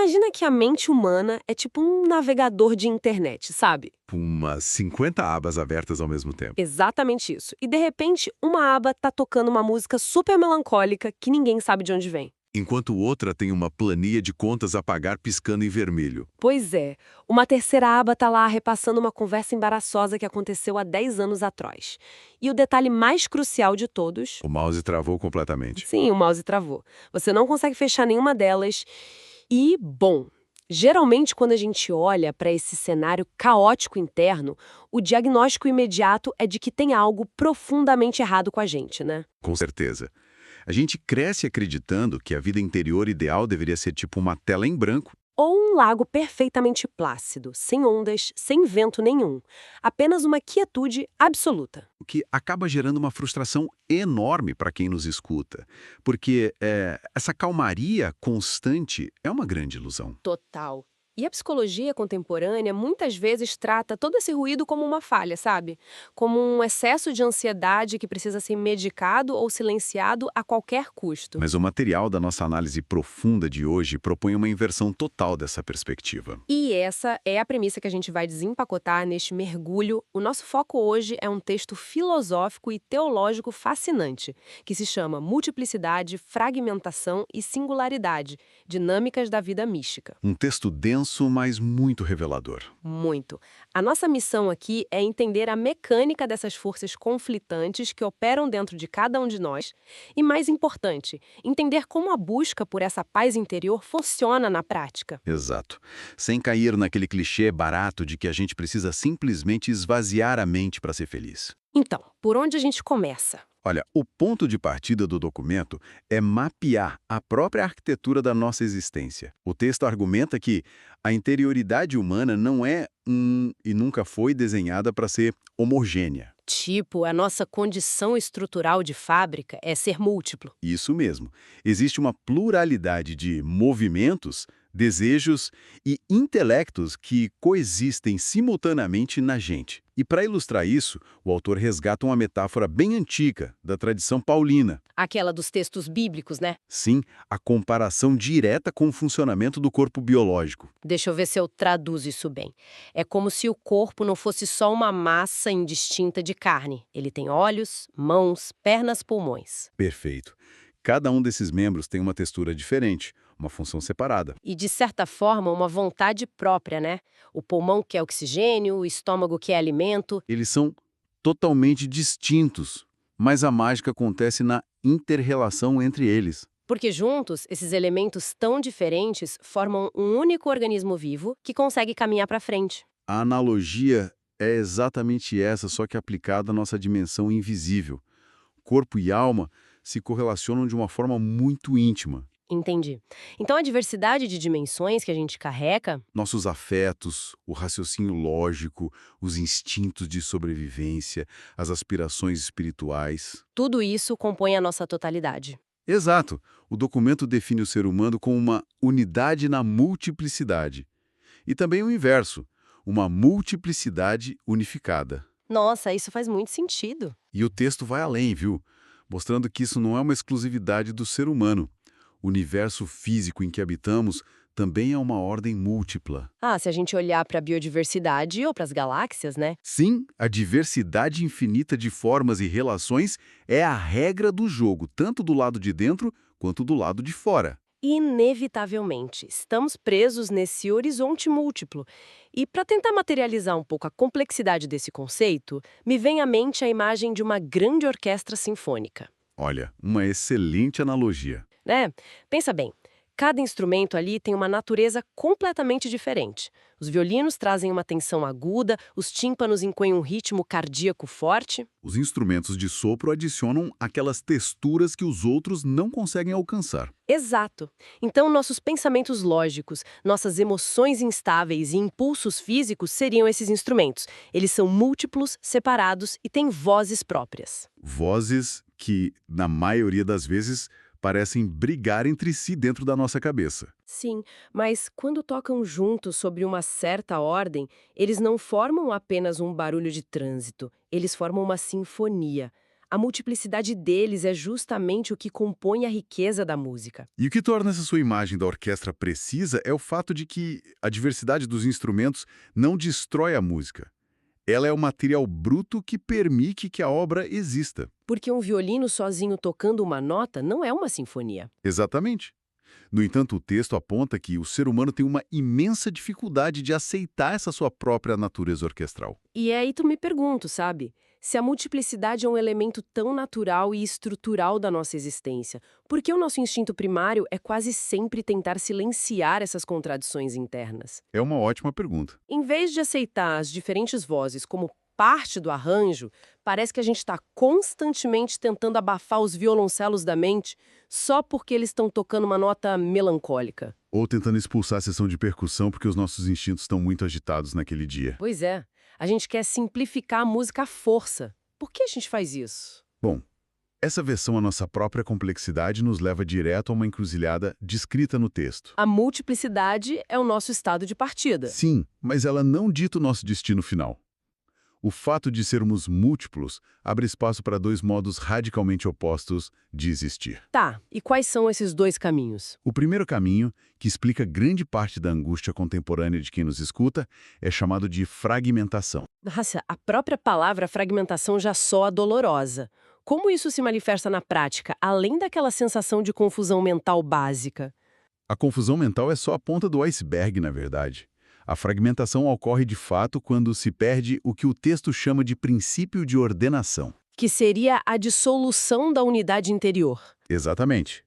Imagina que a mente humana é tipo um navegador de internet, sabe? Umas 50 abas abertas ao mesmo tempo. Exatamente isso. E de repente, uma aba tá tocando uma música super melancólica que ninguém sabe de onde vem. Enquanto outra tem uma planilha de contas a pagar piscando em vermelho. Pois é, uma terceira aba tá lá repassando uma conversa embaraçosa que aconteceu há 10 anos atrás. E o detalhe mais crucial de todos... O mouse travou completamente. Sim, o mouse travou. Você não consegue fechar nenhuma delas. E, bom, geralmente quando a gente olha para esse cenário caótico interno, o diagnóstico imediato é de que tem algo profundamente errado com a gente, né? Com certeza. A gente cresce acreditando que a vida interior ideal deveria ser tipo uma tela em branco. Ou um lago perfeitamente plácido, sem ondas, sem vento nenhum. Apenas uma quietude absoluta. O que acaba gerando uma frustração enorme para quem nos escuta. Porque essa calmaria constante é uma grande ilusão. Total. E a psicologia contemporânea muitas vezes trata todo esse ruído como uma falha, sabe? Como um excesso de ansiedade que precisa ser medicado ou silenciado a qualquer custo. Mas o material da nossa análise profunda de hoje propõe uma inversão total dessa perspectiva. E essa é a premissa que a gente vai desempacotar neste mergulho. O nosso foco hoje é um texto filosófico e teológico fascinante, que se chama Multiplicidade, Fragmentação e Singularidade, Dinâmicas da Vida Mística. Um texto denso, mas muito revelador. Muito. A nossa missão aqui é entender a mecânica dessas forças conflitantes que operam dentro de cada um de nós e, mais importante, entender como a busca por essa paz interior funciona na prática. Exato. Sem cair naquele clichê barato de que a gente precisa simplesmente esvaziar a mente para ser feliz. Então, por onde a gente começa? Olha, o ponto de partida do documento é mapear a própria arquitetura da nossa existência. O texto argumenta que a interioridade humana não é e nunca foi desenhada para ser homogênea. Tipo, a nossa condição estrutural de fábrica é ser múltiplo. Isso mesmo. Existe uma pluralidade de movimentos, desejos e intelectos que coexistem simultaneamente na gente. E para ilustrar isso, o autor resgata uma metáfora bem antiga, da tradição paulina. Aquela dos textos bíblicos, né? Sim, a comparação direta com o funcionamento do corpo biológico. Deixa eu ver se eu traduzo isso bem. É como se o corpo não fosse só uma massa indistinta de carne. Ele tem olhos, mãos, pernas, pulmões. Perfeito. Cada um desses membros tem uma textura diferente, uma função separada. E, de certa forma, uma vontade própria, né? O pulmão quer oxigênio, o estômago quer alimento. Eles são totalmente distintos, mas a mágica acontece na inter-relação entre eles. Porque juntos, esses elementos tão diferentes formam um único organismo vivo que consegue caminhar para frente. A analogia é exatamente essa, só que aplicada à nossa dimensão invisível. Corpo e alma se correlacionam de uma forma muito íntima. Entendi. Então, a diversidade de dimensões que a gente carrega, Nossos afetos, o raciocínio lógico, os instintos de sobrevivência, as aspirações espirituais. tudo isso compõe a nossa totalidade. Exato. O documento define o ser humano como uma unidade na multiplicidade. E também o inverso, uma multiplicidade unificada. Nossa, isso faz muito sentido. E o texto vai além, viu? Mostrando que isso não é uma exclusividade do ser humano. O universo físico em que habitamos também é uma ordem múltipla. Ah, se a gente olhar para a biodiversidade ou para as galáxias, né? Sim, a diversidade infinita de formas e relações é a regra do jogo, tanto do lado de dentro quanto do lado de fora. Inevitavelmente, estamos presos nesse horizonte múltiplo. E para tentar materializar um pouco a complexidade desse conceito, me vem à mente a imagem de uma grande orquestra sinfônica. Olha, uma excelente analogia. Né? Pensa bem, cada instrumento ali tem uma natureza completamente diferente. Os violinos trazem uma tensão aguda, os tímpanos incluem um ritmo cardíaco forte. Os instrumentos de sopro adicionam aquelas texturas que os outros não conseguem alcançar. Exato. Então, nossos pensamentos lógicos, nossas emoções instáveis e impulsos físicos seriam esses instrumentos. Eles são múltiplos, separados e têm vozes próprias. Vozes que, na maioria das vezes, parecem brigar entre si dentro da nossa cabeça. Sim, mas quando tocam juntos sobre uma certa ordem, eles não formam apenas um barulho de trânsito, eles formam uma sinfonia. a multiplicidade deles é justamente o que compõe a riqueza da música. E o que torna essa sua imagem da orquestra precisa é o fato de que a diversidade dos instrumentos não destrói a música. Ela é o material bruto que permite que a obra exista. Porque um violino sozinho tocando uma nota não é uma sinfonia. Exatamente. No entanto, o texto aponta que o ser humano tem uma imensa dificuldade de aceitar essa sua própria natureza orquestral. E aí tu me pergunto, sabe? Se a multiplicidade é um elemento tão natural e estrutural da nossa existência, por que o nosso instinto primário é quase sempre tentar silenciar essas contradições internas? É uma ótima pergunta. Em vez de aceitar as diferentes vozes como parte do arranjo, parece que a gente está constantemente tentando abafar os violoncelos da mente só porque eles estão tocando uma nota melancólica. Ou tentando expulsar a sessão de percussão porque os nossos instintos estão muito agitados naquele dia. Pois é, a gente quer simplificar a música à força. Por que a gente faz isso? Bom, essa versão à nossa própria complexidade nos leva direto a uma encruzilhada descrita no texto. A multiplicidade é o nosso estado de partida. Sim, mas ela não dita o nosso destino final. O fato de sermos múltiplos abre espaço para dois modos radicalmente opostos de existir. Tá, e quais são esses dois caminhos? O primeiro caminho, que explica grande parte da angústia contemporânea de quem nos escuta, é chamado de fragmentação. Nossa, a própria palavra fragmentação já soa dolorosa. Como isso se manifesta na prática, além daquela sensação de confusão mental básica? A confusão mental é só a ponta do iceberg, na verdade. A fragmentação ocorre de fato quando se perde o que o texto chama de princípio de ordenação. Que seria a dissolução da unidade interior. Exatamente.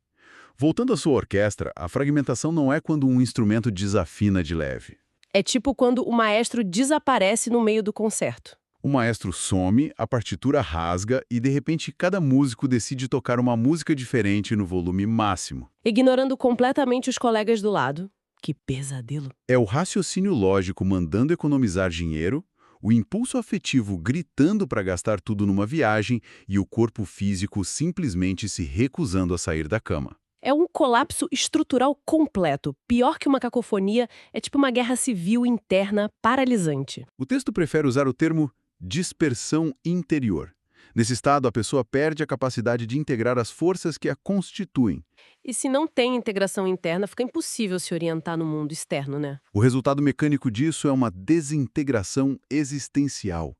Voltando à sua orquestra, a fragmentação não é quando um instrumento desafina de leve. É tipo quando o maestro desaparece no meio do concerto. O maestro some, a partitura rasga e, de repente, cada músico decide tocar uma música diferente no volume máximo. Ignorando completamente os colegas do lado. Que pesadelo. É o raciocínio lógico mandando economizar dinheiro, o impulso afetivo gritando para gastar tudo numa viagem e o corpo físico simplesmente se recusando a sair da cama. É um colapso estrutural completo. Pior que uma cacofonia, é tipo uma guerra civil interna paralisante. O texto prefere usar o termo dispersão interior. Nesse estado, a pessoa perde a capacidade de integrar as forças que a constituem. E se não tem integração interna, fica impossível se orientar no mundo externo, né? O resultado mecânico disso é uma desintegração existencial.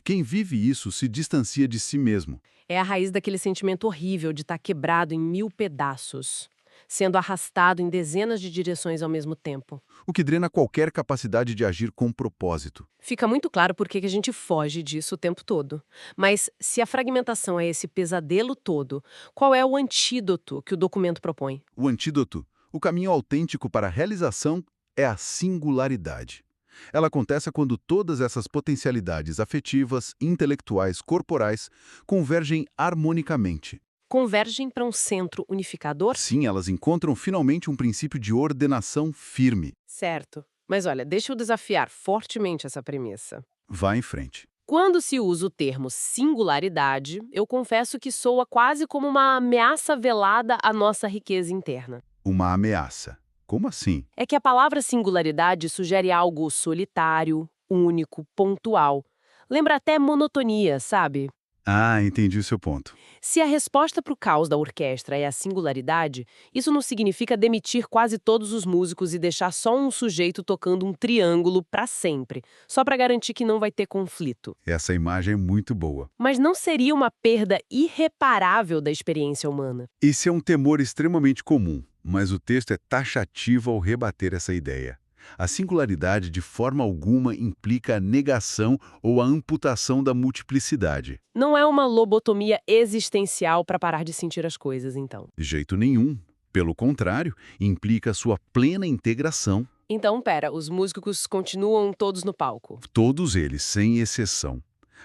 Quem vive isso se distancia de si mesmo. É a raiz daquele sentimento horrível de estar quebrado em 1000 pedaços, sendo arrastado em dezenas de direções ao mesmo tempo. O que drena qualquer capacidade de agir com propósito. Fica muito claro por que a gente foge disso o tempo todo. Mas se a fragmentação é esse pesadelo todo, qual é o antídoto que o documento propõe? O antídoto, o caminho autêntico para a realização, é a singularidade. Ela acontece quando todas essas potencialidades afetivas, intelectuais, corporais convergem harmonicamente. Convergem para um centro unificador? Sim, elas encontram finalmente um princípio de ordenação firme. Certo. Mas olha, deixa eu desafiar fortemente essa premissa. Vá em frente. Quando se usa o termo singularidade, eu confesso que soa quase como uma ameaça velada à nossa riqueza interna. Uma ameaça. Como assim? É que a palavra singularidade sugere algo solitário, único, pontual. Lembra até monotonia, sabe? Ah, entendi o seu ponto. Se a resposta para o caos da orquestra é a singularidade, isso não significa demitir quase todos os músicos e deixar só um sujeito tocando um triângulo para sempre, só para garantir que não vai ter conflito. Essa imagem é muito boa. Mas não seria uma perda irreparável da experiência humana? Esse é um temor extremamente comum, mas o texto é taxativo ao rebater essa ideia. A singularidade de forma alguma implica a negação ou a amputação da multiplicidade. Não é uma lobotomia existencial para parar de sentir as coisas, então. De jeito nenhum. Pelo contrário, implica sua plena integração. Então, pera, os músicos continuam todos no palco. Todos eles, sem exceção.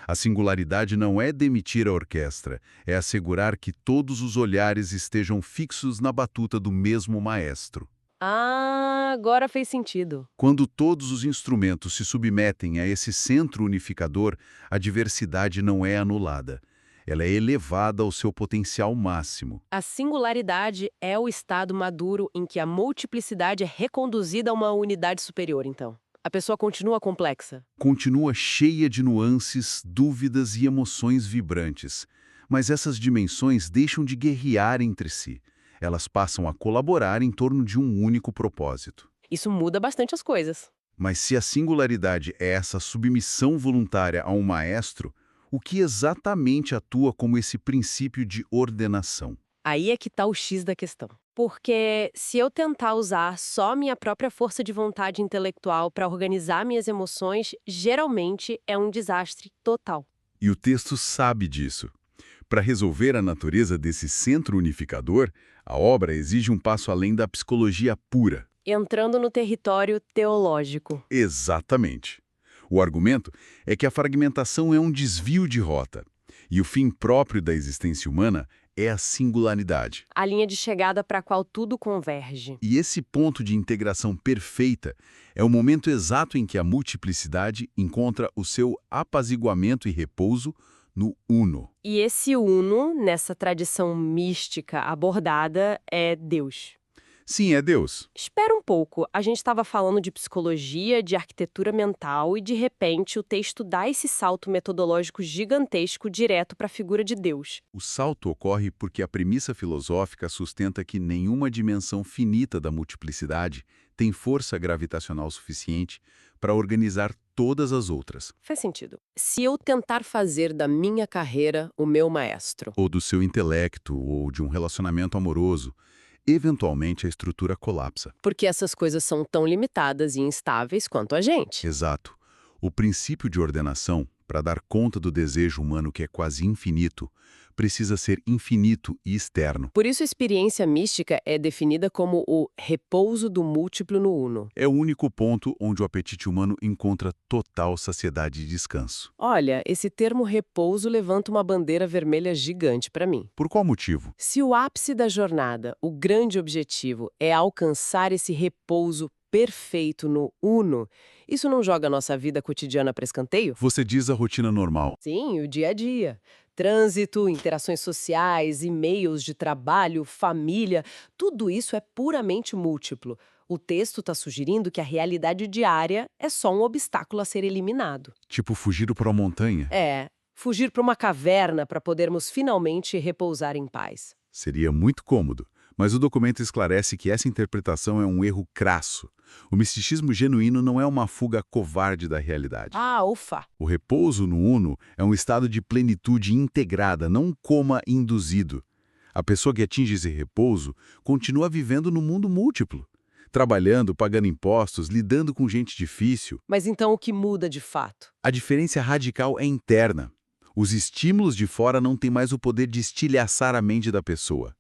A singularidade não é demitir a orquestra, é assegurar que todos os olhares estejam fixos na batuta do mesmo maestro. Ah, agora fez sentido. Quando todos os instrumentos se submetem a esse centro unificador, a diversidade não é anulada. Ela é elevada ao seu potencial máximo. A singularidade é o estado maduro em que a multiplicidade é reconduzida a uma unidade superior, então. A pessoa continua complexa. Continua cheia de nuances, dúvidas e emoções vibrantes, Mas essas dimensões deixam de guerrear entre si. Elas passam a colaborar em torno de um único propósito. Isso muda bastante as coisas. Mas se a singularidade é essa submissão voluntária a um maestro, o que exatamente atua como esse princípio de ordenação? Aí é que tá o X da questão. Porque se eu tentar usar só minha própria força de vontade intelectual para organizar minhas emoções, geralmente é um desastre total. E o texto sabe disso. Para resolver a natureza desse centro unificador, a obra exige um passo além da psicologia pura. Entrando no território teológico. Exatamente. O argumento é que a fragmentação é um desvio de rota, e o fim próprio da existência humana é a singularidade. A linha de chegada para a qual tudo converge. E esse ponto de integração perfeita é o momento exato em que a multiplicidade encontra o seu apaziguamento e repouso no uno. E esse uno, nessa tradição mística abordada, é Deus. Sim, é Deus. Espera um pouco, a gente estava falando de psicologia, de arquitetura mental e, de repente, o texto dá esse salto metodológico gigantesco direto para a figura de Deus. O salto ocorre porque a premissa filosófica sustenta que nenhuma dimensão finita da multiplicidade tem força gravitacional suficiente para organizar todas as outras. Faz sentido. Se eu tentar fazer da minha carreira o meu maestro, Ou do seu intelecto, ou de um relacionamento amoroso, eventualmente a estrutura colapsa. porque essas coisas são tão limitadas e instáveis quanto a gente. Exato. O princípio de ordenação, para dar conta do desejo humano que é quase infinito, precisa ser infinito e externo. Por isso, a experiência mística é definida como o repouso do múltiplo no uno. É o único ponto onde o apetite humano encontra total saciedade e descanso. Olha, esse termo repouso levanta uma bandeira vermelha gigante para mim. Por qual motivo? Se o ápice da jornada, o grande objetivo, é alcançar esse repouso perfeito no uno, isso não joga a nossa vida cotidiana para escanteio? Você diz a rotina normal. Sim, o dia a dia. Trânsito, interações sociais, e-mails de trabalho, família, tudo isso é puramente múltiplo. O texto está sugerindo que a realidade diária é só um obstáculo a ser eliminado. Tipo fugir para uma montanha. É, fugir para uma caverna para podermos finalmente repousar em paz. Seria muito cômodo, mas o documento esclarece que essa interpretação é um erro crasso. O misticismo genuíno não é uma fuga covarde da realidade. Ah, ufa! O repouso no uno é um estado de plenitude integrada, não um coma induzido. A pessoa que atinge esse repouso continua vivendo no mundo múltiplo, trabalhando, pagando impostos, lidando com gente difícil. Mas então o que muda de fato? A diferença radical é interna. Os estímulos de fora não têm mais o poder de estilhaçar a mente da pessoa.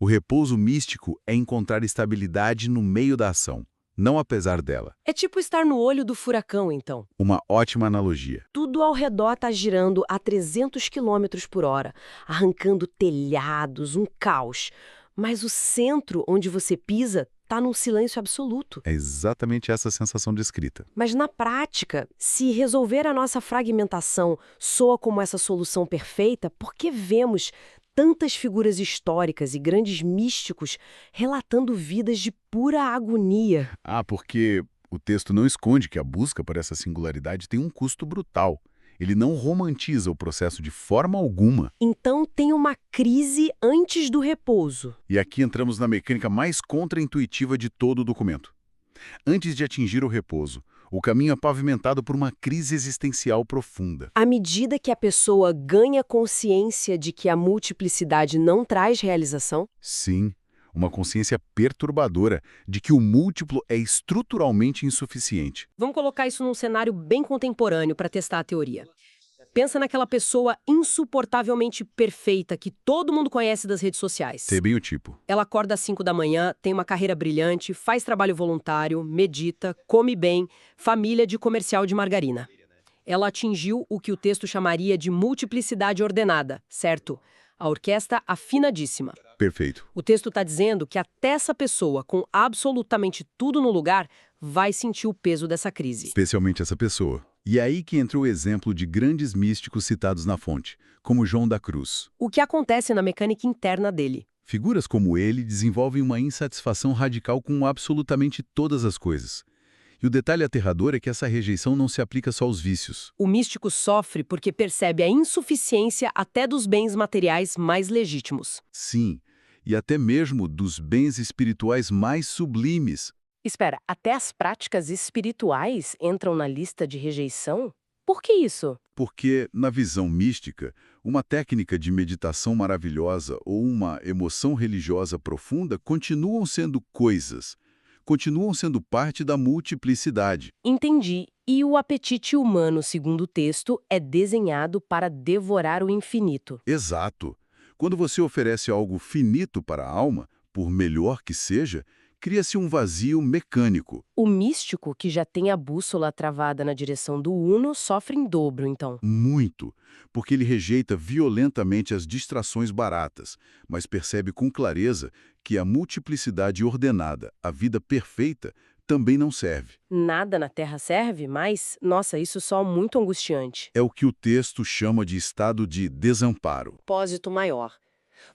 O repouso místico é encontrar estabilidade no meio da ação, não apesar dela. É tipo estar no olho do furacão, então. Uma ótima analogia. Tudo ao redor está girando a 300 quilômetros por hora, arrancando telhados, um caos. Mas o centro onde você pisa está num silêncio absoluto. É exatamente essa sensação descrita. Mas na prática, se resolver a nossa fragmentação soa como essa solução perfeita, por que vemos tantas figuras históricas e grandes místicos relatando vidas de pura agonia? Porque o texto não esconde que a busca por essa singularidade tem um custo brutal. Ele não romantiza o processo de forma alguma. Então tem uma crise antes do repouso. E aqui entramos na mecânica mais contraintuitiva de todo o documento. Antes de atingir o repouso, o caminho é pavimentado por uma crise existencial profunda. À medida que a pessoa ganha consciência de que a multiplicidade não traz realização, Sim, uma consciência perturbadora de que o múltiplo é estruturalmente insuficiente. vamos colocar isso num cenário bem contemporâneo para testar a teoria. Pensa naquela pessoa insuportavelmente perfeita que todo mundo conhece das redes sociais. Ser bem o tipo. Ela acorda às 5 da manhã, tem uma carreira brilhante, faz trabalho voluntário, medita, come bem, família de comercial de margarina. Ela atingiu o que o texto chamaria de multiplicidade ordenada, certo? A orquestra afinadíssima. Perfeito. O texto está dizendo que até essa pessoa, com absolutamente tudo no lugar, vai sentir o peso dessa crise. Especialmente essa pessoa. E é aí que entra o exemplo de grandes místicos citados na fonte, como João da Cruz. O que acontece na mecânica interna dele? Figuras como ele desenvolvem uma insatisfação radical com absolutamente todas as coisas. E o detalhe aterrador é que essa rejeição não se aplica só aos vícios. O místico sofre porque percebe a insuficiência até dos bens materiais mais legítimos. Sim, e até mesmo dos bens espirituais mais sublimes. Espera, até as práticas espirituais entram na lista de rejeição? Por que isso? Porque, na visão mística, uma técnica de meditação maravilhosa ou uma emoção religiosa profunda continuam sendo coisas, continuam sendo parte da multiplicidade. Entendi. E o apetite humano, segundo o texto, é desenhado para devorar o infinito. Exato. Quando você oferece algo finito para a alma, por melhor que seja, cria-se um vazio mecânico. O místico, que já tem a bússola travada na direção do uno, sofre em dobro, então. Muito, porque ele rejeita violentamente as distrações baratas, mas percebe com clareza que a multiplicidade ordenada, a vida perfeita, também não serve. Nada na Terra serve, mas, nossa, isso só muito angustiante. É o que o texto chama de estado de desamparo. Propósito maior.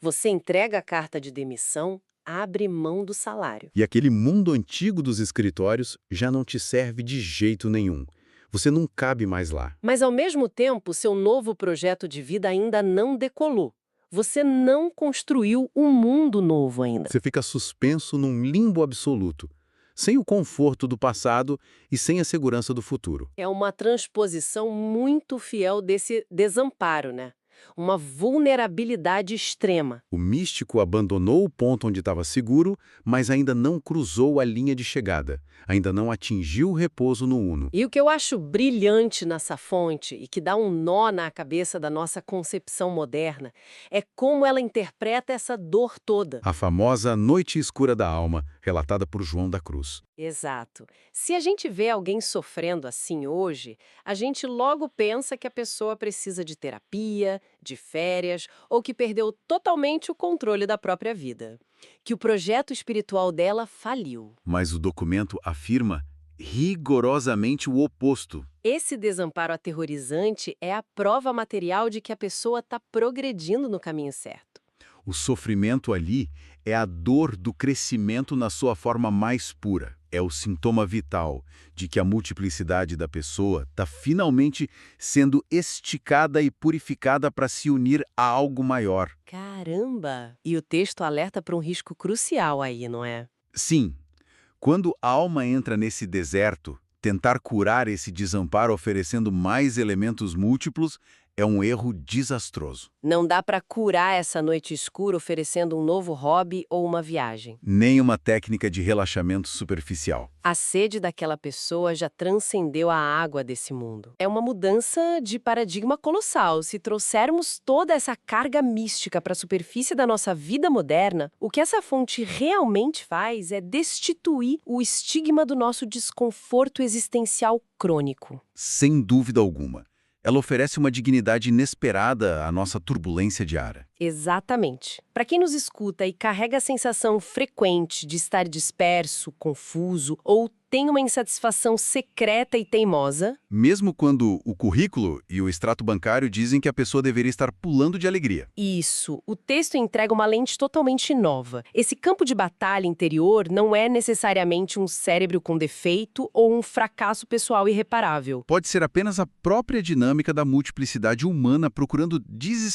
Você entrega a carta de demissão, abre mão do salário. E aquele mundo antigo dos escritórios já não te serve de jeito nenhum. Você não cabe mais lá. Mas, ao mesmo tempo, seu novo projeto de vida ainda não decolou. Você não construiu um mundo novo ainda. Você fica suspenso num limbo absoluto, sem o conforto do passado e sem a segurança do futuro. É uma transposição muito fiel desse desamparo, né? Uma vulnerabilidade extrema. O místico abandonou o ponto onde estava seguro, mas ainda não cruzou a linha de chegada, ainda não atingiu o repouso no uno. E o que eu acho brilhante nessa fonte e que dá um nó na cabeça da nossa concepção moderna é como ela interpreta essa dor toda. A famosa noite escura da alma, relatada por João da Cruz. Exato. Se a gente vê alguém sofrendo assim hoje, a gente logo pensa que a pessoa precisa de terapia, de férias, ou que perdeu totalmente o controle da própria vida. Que o projeto espiritual dela faliu. Mas o documento afirma rigorosamente o oposto. Esse desamparo aterrorizante é a prova material de que a pessoa está progredindo no caminho certo. O sofrimento ali é a dor do crescimento na sua forma mais pura. É o sintoma vital de que a multiplicidade da pessoa está finalmente sendo esticada e purificada para se unir a algo maior. Caramba! E o texto alerta para um risco crucial aí, não é? Sim, quando a alma entra nesse deserto, tentar curar esse desamparo oferecendo mais elementos múltiplos é um erro desastroso. Não dá para curar essa noite escura oferecendo um novo hobby ou uma viagem. Nem uma técnica de relaxamento superficial. A sede daquela pessoa já transcendeu a água desse mundo. É uma mudança de paradigma colossal. Se trouxermos toda essa carga mística para a superfície da nossa vida moderna, o que essa fonte realmente faz é destituir o estigma do nosso desconforto existencial crônico. Sem dúvida alguma. Ela oferece uma dignidade inesperada à nossa turbulência diária. Exatamente. Para quem nos escuta e carrega a sensação frequente de estar disperso, confuso ou tem uma insatisfação secreta e teimosa, Mesmo quando o currículo e o extrato bancário dizem que a pessoa deveria estar pulando de alegria. isso, o texto entrega uma lente totalmente nova. Esse campo de batalha interior não é necessariamente um cérebro com defeito ou um fracasso pessoal irreparável. Pode ser apenas a própria dinâmica da multiplicidade humana procurando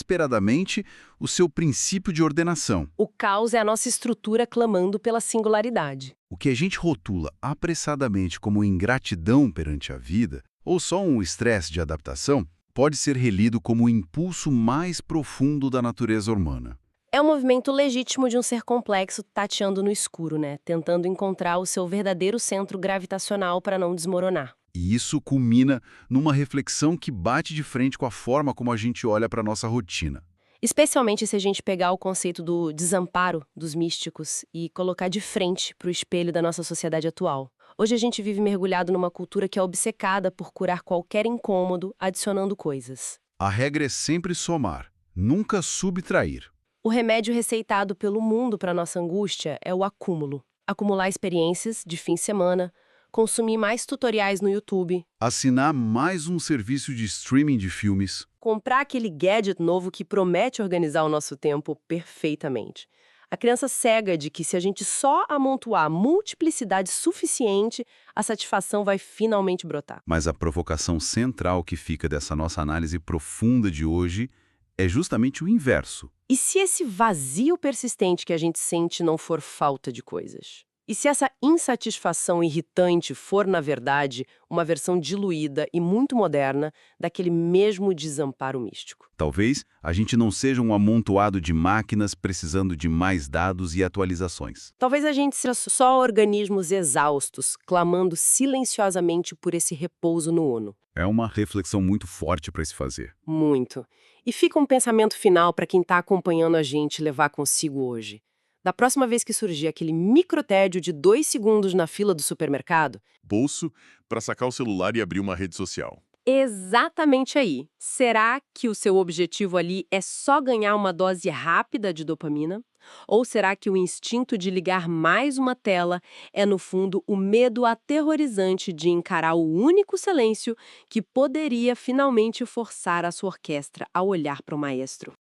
desesperadamente o seu princípio de ordenação. O caos é a nossa estrutura clamando pela singularidade. O que a gente rotula apressadamente como ingratidão perante a vida, ou só um estresse de adaptação, pode ser relido como o impulso mais profundo da natureza humana. É um movimento legítimo de um ser complexo tateando no escuro, né? Tentando encontrar o seu verdadeiro centro gravitacional para não desmoronar. E isso culmina numa reflexão que bate de frente com a forma como a gente olha para a nossa rotina. Especialmente se a gente pegar o conceito do desamparo dos místicos e colocar de frente para o espelho da nossa sociedade atual. Hoje a gente vive mergulhado numa cultura que é obcecada por curar qualquer incômodo adicionando coisas. A regra é sempre somar, nunca subtrair. O remédio receitado pelo mundo para nossa angústia é o acúmulo. Acumular experiências de fim de semana, consumir mais tutoriais no YouTube, Assinar mais um serviço de streaming de filmes. comprar aquele gadget novo que promete organizar o nosso tempo perfeitamente. A crença cega de que se a gente só amontoar multiplicidade suficiente, a satisfação vai finalmente brotar. Mas a provocação central que fica dessa nossa análise profunda de hoje é justamente o inverso. E se esse vazio persistente que a gente sente não for falta de coisas? E se essa insatisfação irritante for, na verdade, uma versão diluída e muito moderna daquele mesmo desamparo místico? Talvez a gente não seja um amontoado de máquinas precisando de mais dados e atualizações. Talvez a gente seja só organismos exaustos, clamando silenciosamente por esse repouso no Uno. É uma reflexão muito forte para se fazer. Muito. E fica um pensamento final para quem está acompanhando a gente levar consigo hoje. Da próxima vez que surgir aquele microtédio de 2 segundos na fila do supermercado, Bolso para sacar o celular e abrir uma rede social. exatamente aí. Será que o seu objetivo ali é só ganhar uma dose rápida de dopamina? Ou será que o instinto de ligar mais uma tela é, no fundo, o medo aterrorizante de encarar o único silêncio que poderia finalmente forçar a sua orquestra a olhar para o maestro?